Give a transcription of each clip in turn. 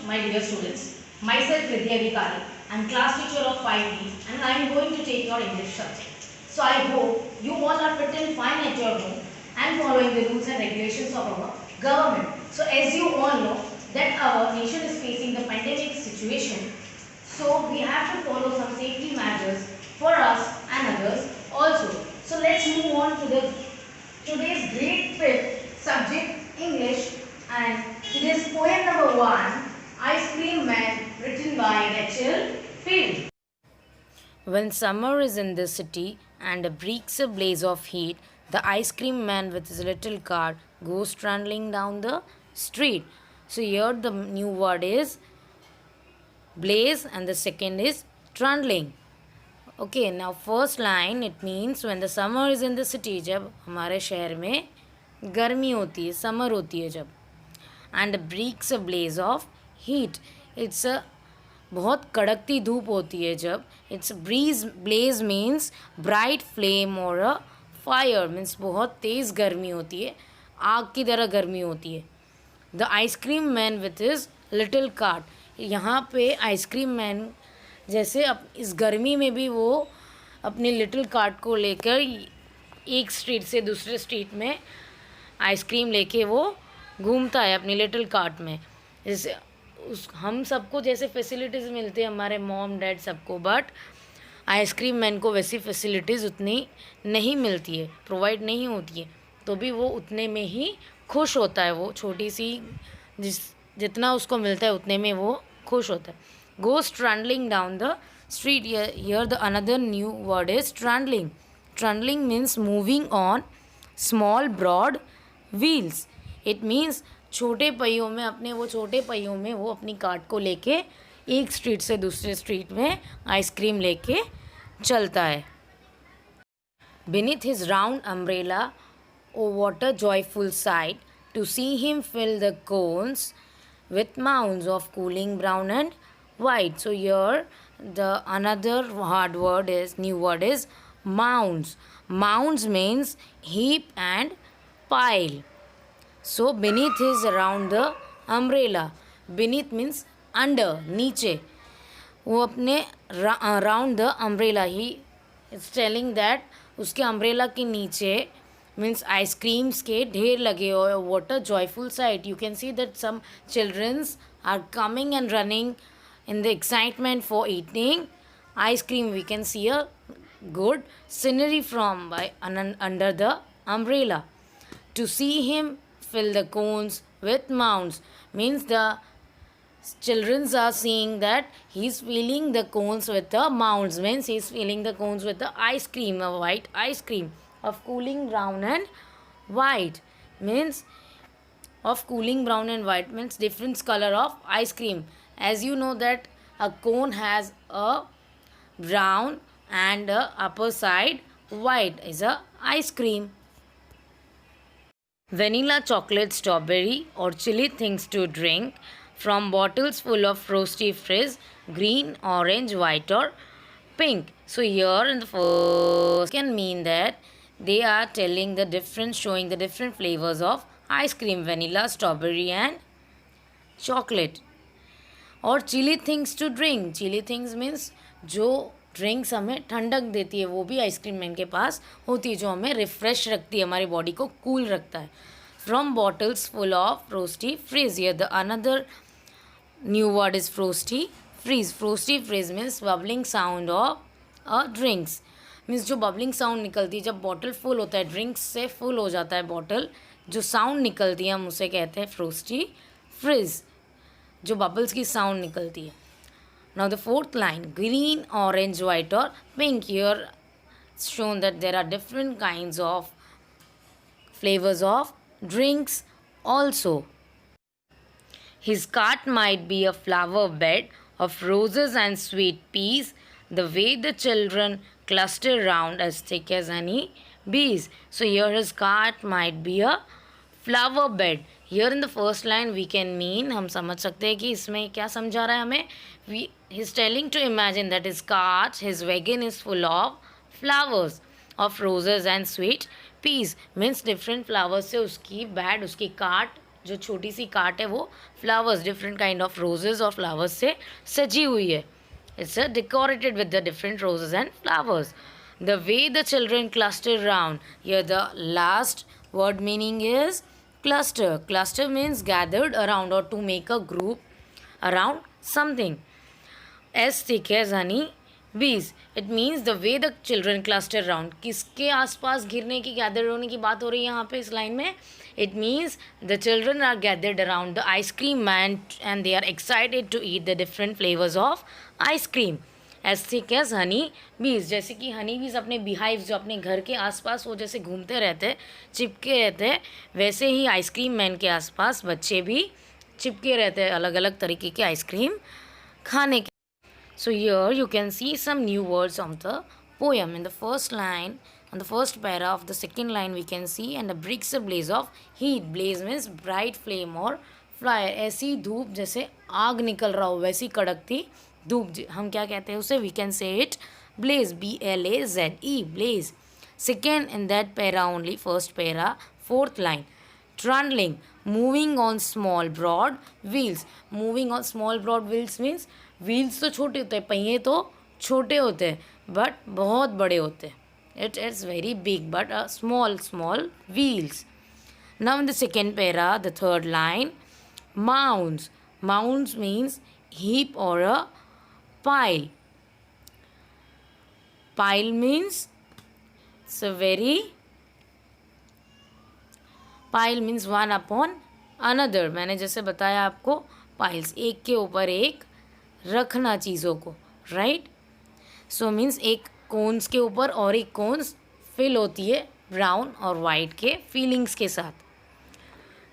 my dear students. Myself Vidya Vikari. I am class teacher of 5D and I am going to take your English subject. So I hope you all are fit and fine at your home and following the rules and regulations of our government. So as you all know that our nation is facing the pandemic situation, so we have to follow some safety measures for us and others also. So let's move on to the today's grade 5th subject English, and today's poem number 1, Ice Cream Man, written by Rachel Field. When summer is in the city and breaks a blaze of heat, the ice cream man with his little cart goes trundling down the street. So here the new word is blaze and the second is trundling. Okay, now first line it means when the summer is in the city, जब हमारे शहर में गर्मी होती है, summer होती है जब, and breaks a blaze of heat, it's a बहुत कड़कती धूप होती है जब, it's breeze blaze means bright flame और अ फायर मीन्स बहुत तेज़ गर्मी होती है, आग की तरह गर्मी होती है. The ice cream man with is little cart, यहाँ पे आइसक्रीम मैन जैसे अब इस गर्मी में भी वो अपनी लिटिल कार्ट को लेकर एक स्ट्रीट से दूसरे स्ट्रीट में आइसक्रीम लेके वो घूमता है अपनी लिटिल कार्ट में. जैसे उस हम सबको जैसे फैसिलिटीज़ मिलती है हमारे मॉम डैड सबको, बट आइसक्रीम मैन को वैसी फैसिलिटीज़ उतनी नहीं मिलती है, प्रोवाइड नहीं होती है, तो भी वो उतने में ही खुश होता है. वो छोटी सी जितना उसको मिलता है उतने में वो खुश होता है. Goes trundling down the street, here the another new word is trundling. Trundling means moving on small broad wheels. It means छोटे पहियों में, अपने वो छोटे पहियों में वो अपनी कार्ट को लेके एक स्ट्रीट से दूसरे स्ट्रीट में आइसक्रीम लेके चलता है. Beneath his round umbrella, oh what a joyful sight to see him fill the cones with mounds of cooling brown and white. So here the another hard word is, new word is mounds. Mounds means heap and pile. So beneath is around the umbrella. Beneath means under, नीचे. वो अपने around the umbrella, he is telling that उसके umbrella के नीचे means ice creams के ढेर लगे हुए. What a joyful sight. You can see that some childrens are coming and running in the excitement for eating ice cream. We can see a good scenery from by under the umbrella. To see him fill the cones with mounds means the children are seeing that he's filling the cones with the mounds, means he's filling the cones with the ice cream, a white ice cream of cooling brown and white, means of cooling brown and white means different color of ice cream. As you know that a cone has a brown and a upper side white is a ice cream. Vanilla, chocolate, strawberry or chili things to drink from bottles full of frosty frizz, green, orange, white or pink. So here in the first can mean that they are telling the difference, showing the different flavors of ice cream, vanilla, strawberry and chocolate. और chilly things to drink, chilly things means जो drinks हमें ठंडक देती है वो भी ice cream man के पास होती है, जो हमें रिफ्रेश रखती है, हमारी बॉडी को कूल रखता है. From bottles full of frosty fizz, here the another new word is frosty fizz. Frosty fizz means bubbling sound of a drinks, means जो बबलिंग साउंड निकलती है जब बॉटल फुल होता है, ड्रिंक्स से फुल हो जाता है बॉटल, जो साउंड निकलती है हम उसे कहते हैं फ्रोस्टी फ्रीज, जो बबल्स की साउंड निकलती है. Now the fourth line, green, orange, white or pink. Here it's shown that there are different kinds of flavors of drinks also. His cart might be a flower bed of roses and sweet peas, the way the children cluster round as thick as honey bees. So here his cart might be a flower bed. Here in the first line we can mean, हम समझ सकते हैं कि इसमें क्या समझा रहा है हमें. He's telling to imagine that his cart, his wagon is full of flowers of roses and sweet peas, means different flowers से उसकी bed, उसकी cart जो छोटी सी कार्ट है वो flowers, different kind of roses और फ्लावर्स से सजी हुई है. It's decorated with the different roses and flowers. The way the children cluster around. Here the last word meaning is cluster. Cluster means gathered around or to make a group around something. As thick as honey bees. It means the way the children cluster around. किसके आसपास घिरने की, gather होने की बात हो रही है यहाँ पे इस लाइन में. It means the children are gathered around the ice cream man and they are excited to eat the different flavors of ice cream. As thick as honey bees. जैसे कि हनी बीज अपने beehives जो अपने घर के आसपास वो जैसे घूमते रहते, चिपके रहते, वैसे ही आइसक्रीम मैन के आसपास बच्चे भी चिपके रहते हैं अलग अलग तरीके के आइसक्रीम खाने के. So here you can see some new words of the poem. In the first line, on the first para of the second line we can see, and the bricks a blaze of heat. Blaze means bright flame or fire. ऐसी धूप जैसे आग निकल रहा हो वैसी कड़कती धूप, हम क्या कहते हैं उसे, we can say it blaze, blaze, blaze. Second in that para only, first para, fourth line, trundling, moving on small broad wheels. Moving on small broad wheels means wheels तो छोटे होते हैं, पहिए तो छोटे होते हैं बट बहुत बड़े होते हैं. It is very big but small wheels. Now in the second para the third line, mounds. Mounds means heap और a pile. Pile means it's a very, pile means one upon another. मैंने जैसे बताया आपको, piles एक के ऊपर एक रखना चीज़ों को, राइट. सो मीन्स एक कोन्स के ऊपर और एक कोन्स फिल होती है ब्राउन और वाइट के फीलिंग्स के साथ.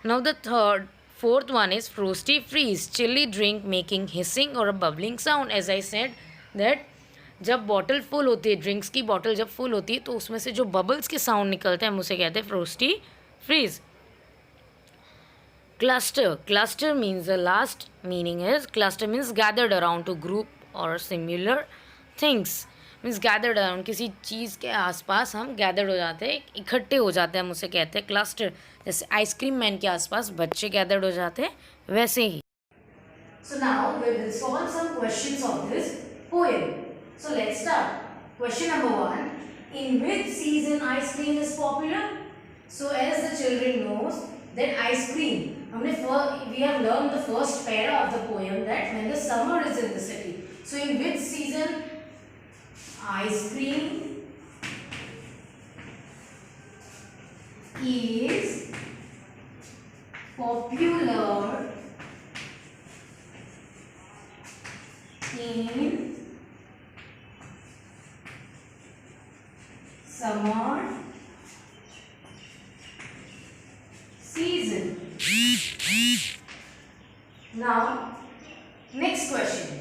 Now the fourth one is frosty fizz, chilly drink making hissing और a bubbling sound. As I said that जब बॉटल फुल होती है, ड्रिंक्स की बॉटल जब फुल होती है तो उसमें से जो बबल्स के साउंड निकलते हैं हम उसे कहते हैं फ्रोस्टी freeze. Cluster means the last meaning is, cluster means gathered around to group or similar things. Means gathered around, किसी चीज़ के आसपास हम gathered हो जाते हैं, इकट्ठे हो जाते हैं, हम उसे कहते हैं cluster. जैसे आइसक्रीम मैन के आसपास बच्चे gathered हो जाते हैं वैसे ही. So now we will solve some questions of this poem. So let's start. Question number 1. In which season ice cream is popular? So as the children knows that ice cream, we have learned the first para of the poem that when the summer is in the city. So in which season ice cream is popular in summer season. Now, next question.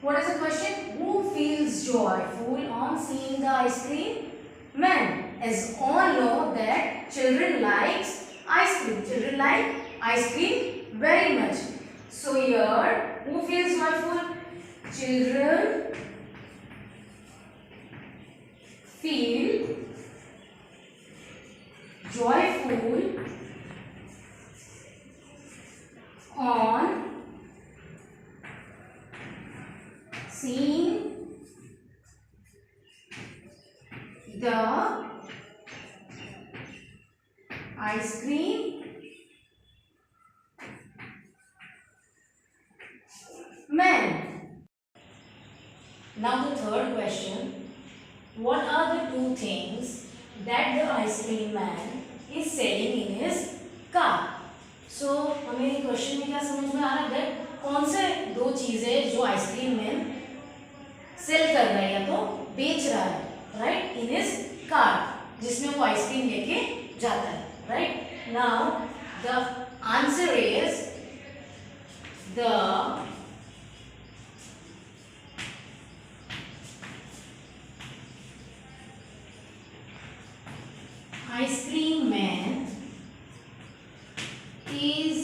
What is the question? Who feels joyful on seeing the ice cream man? As all know that children likes ice cream. Children like ice cream very much. So here, who feels joyful? Children feel joyful on seeing the ice cream man. Now the third question. What are the two things that the ice cream man is selling in his car? So हमें question में क्या समझ में आ रहा है, कौन से दो चीज़ें जो आइसक्रीम मैन सेल कर रहा है या तो बेच रहा है, राइट, इन हिज कार, जिसमें वो आइसक्रीम लेके जाता है, right. Now the answer is the ice cream man is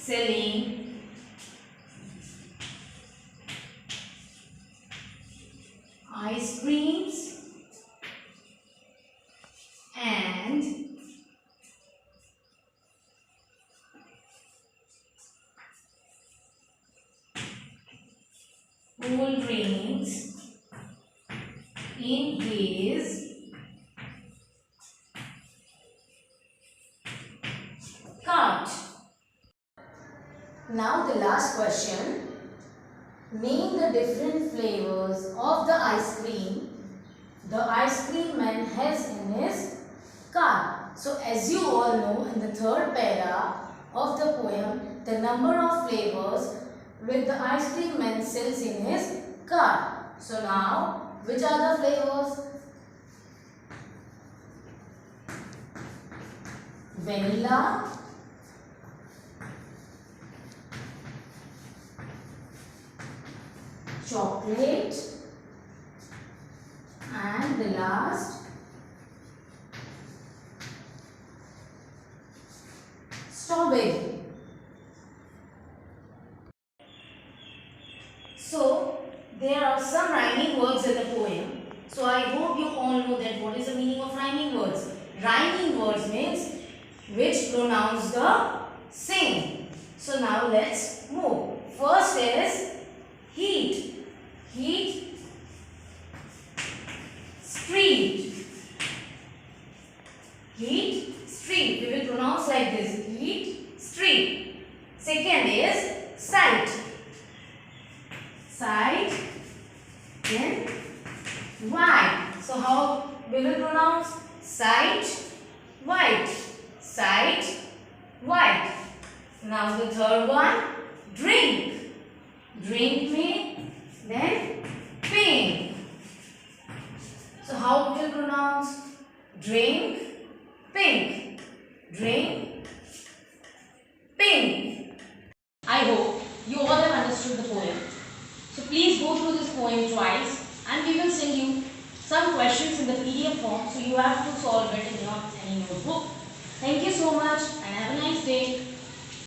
selling ice creams cool drinks in his cart. Now the last question. Name the different flavors of the ice cream the ice cream man has in his cart. So as you all know, in the third para of the poem, the number of flavors with the ice cream man sells in his cart. So now, which are the flavors? Vanilla, chocolate, and the last, strawberry. So there are some rhyming words in the poem. So I hope you all know that what is the meaning of rhyming words. Rhyming words means which pronounce the same. So now let's move. First is heat. Heat, street. Heat, street. We will pronounce like this. Heat, street. Second is sight. Sight, then white. So how we will pronounce? Sight, white. Sight, white. Now the third one, drink. Drink me, then pink. So how we will pronounce? Drink, pink. Drink, pink. I hope you all have understood the poem. So please go through this poem twice and we will send you some questions in the PDF form. So you have to solve it in your any notebook. Thank you so much and have a nice day.